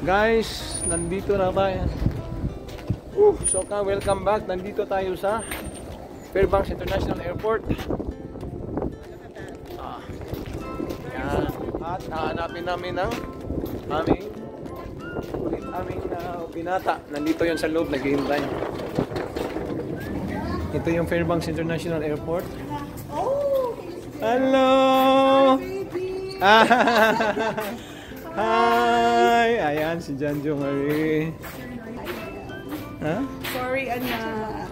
Guys, nandito na tayo. Welcome back. Nandito tayo sa Fairbanks International Airport. Yan. At hahanapin namin ang aming binata. Nandito yon sa loob, naghihintay. Ito yung Fairbanks International Airport. Hello! Hi! Ayan, si Janjo Marie. Huh? Sorry, anak.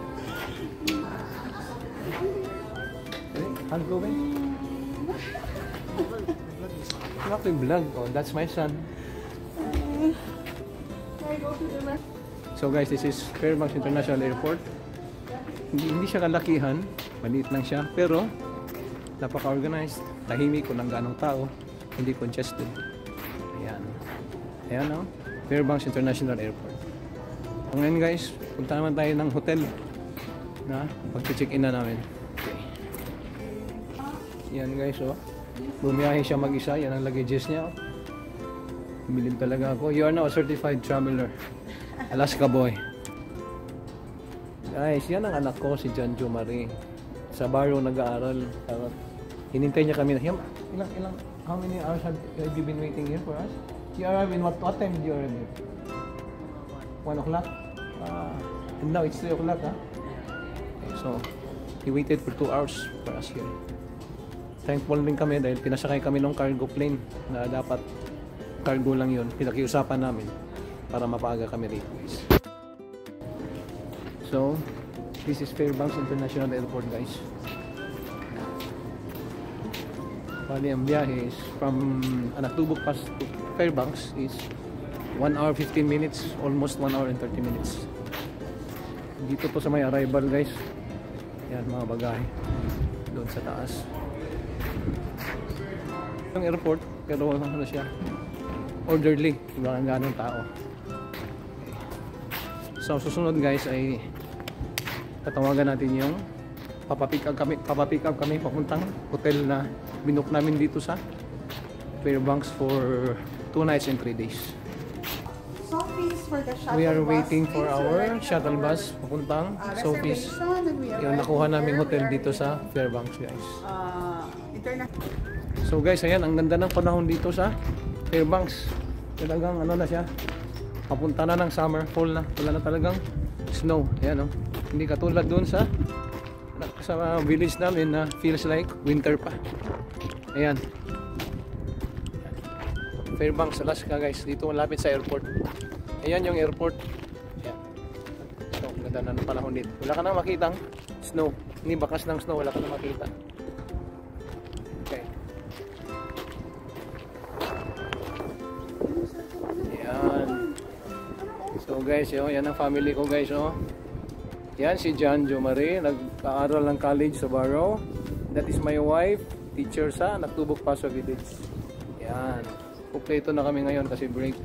How's it going? Not a vlog. Oh, that's my son. So guys, this is Fairbanks International Airport. Hindi siya kalakihan, maliit lang siya, pero napaka-organized, tahimik, walang ganong tao, hindi congested. Ayan. Ayan o, Fairbanks International Airport. Ngayon guys, punta naman tayo ng hotel na pag-check-in na namin. Okay. Yan guys o, bumiyahe siya mag-isa, yan ang luggages niya o. Bilib talaga ako. You are now a certified traveler. Alaska boy. Guys, yan ang anak ko, si Janjo Marie. Sa Barrow nag-aaral. Hinintay niya kami na, how many hours have you been waiting here for us? You arrived in what time did you arrive here? 1 o'clock? And now it's 3 o'clock, huh? Okay, so, he waited for 2 hours for us here. Thankful din kami dahil pinasakay kami ng cargo plane na dapat cargo lang yun. Pinakiusapan namin para mapaaga kami rito, guys. So, this is Fairbanks International Airport, guys. Bali, ang biyahe is from Anatubok Pass to Fairbanks is 1 hour 15 minutes, almost 1 hour and 30 minutes. Dito po sa may arrival, guys. Yan, mga bagahe doon sa taas. Yung airport, pero ano siya, orderly, iba ang ganong tao. Okay. So susunod guys ay tatawagan natin yung papapick up kami papuntang hotel na binook namin dito sa Fairbanks for 2 nights and 3 days. We are waiting for our shuttle bus papuntang Sophie's. Yung nakuha naming hotel dito sa Fairbanks, guys. So guys, ayan, ang ganda ng panahon dito sa Fairbanks. Talagang ano na siya, papunta na ng summer, fall na, wala na talagang snow. Ayan, oh. Hindi katulad doon sa village namin na feels like winter pa. Ayan, Fairbanks, Alaska, guys. Dito malapit sa airport. Ayan yung airport. Ayan. So, ganda na ng panahon dito. Wala ka nang makitang snow. Hindi bakas ng snow, wala ka nang makita. Okay. Ayan. So guys, yan ang family ko, guys. Oh. Yan si Janjo Marie, nag-aaral ng college sa Barrow. That is my wife, teacher sa Natubok Paso Village. Yan. Kompleto na kami ngayon kasi break.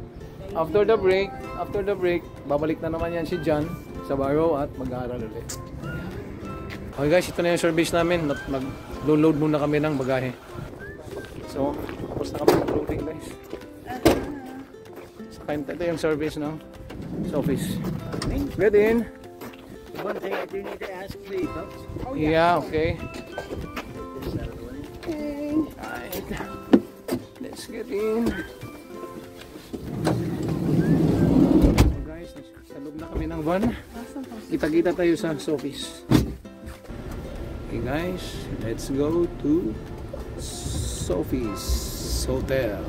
After the break, babalik na naman yan si Jan sa Barrow at mag-aaral ulit. Okay guys, ito na yung service namin. Mag-load muna kami ng bagahe. So, tapos na kami mag-loading, guys. Ito yung service, no? Sophie's. Get in. One thing I do need to ask the folks. Oh, yeah, okay. Okay. Alright. Let's get in. So guys, sa loob na kami ng van. Kita-kita tayo sa Sophie's. Okay guys, let's go to Sophie's Hotel.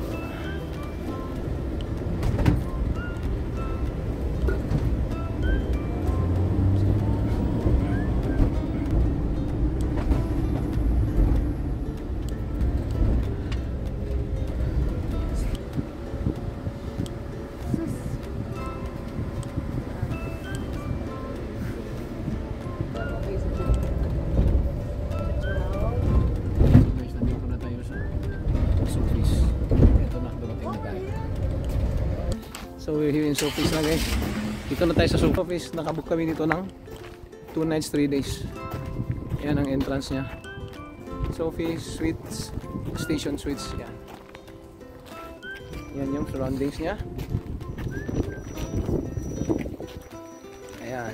So we're here in Sophie's na, guys. Dito na tayo sa Sophie's. Nakabook kami dito ng 2 nights 3 days. Yan ang entrance nya. Sophie's Suites, Station Suites. Yan. Yan yung surroundings nya. Ayan.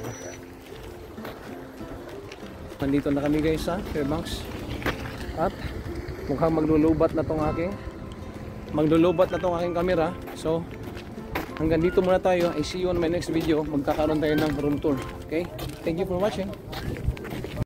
Nandito na kami guys sa Fairbanks. At mukhang maglulubat na tong aking camera. So hanggang dito muna tayo. I see you on my next video. Magkakaroon tayo ng room tour. Okay? Thank you for watching.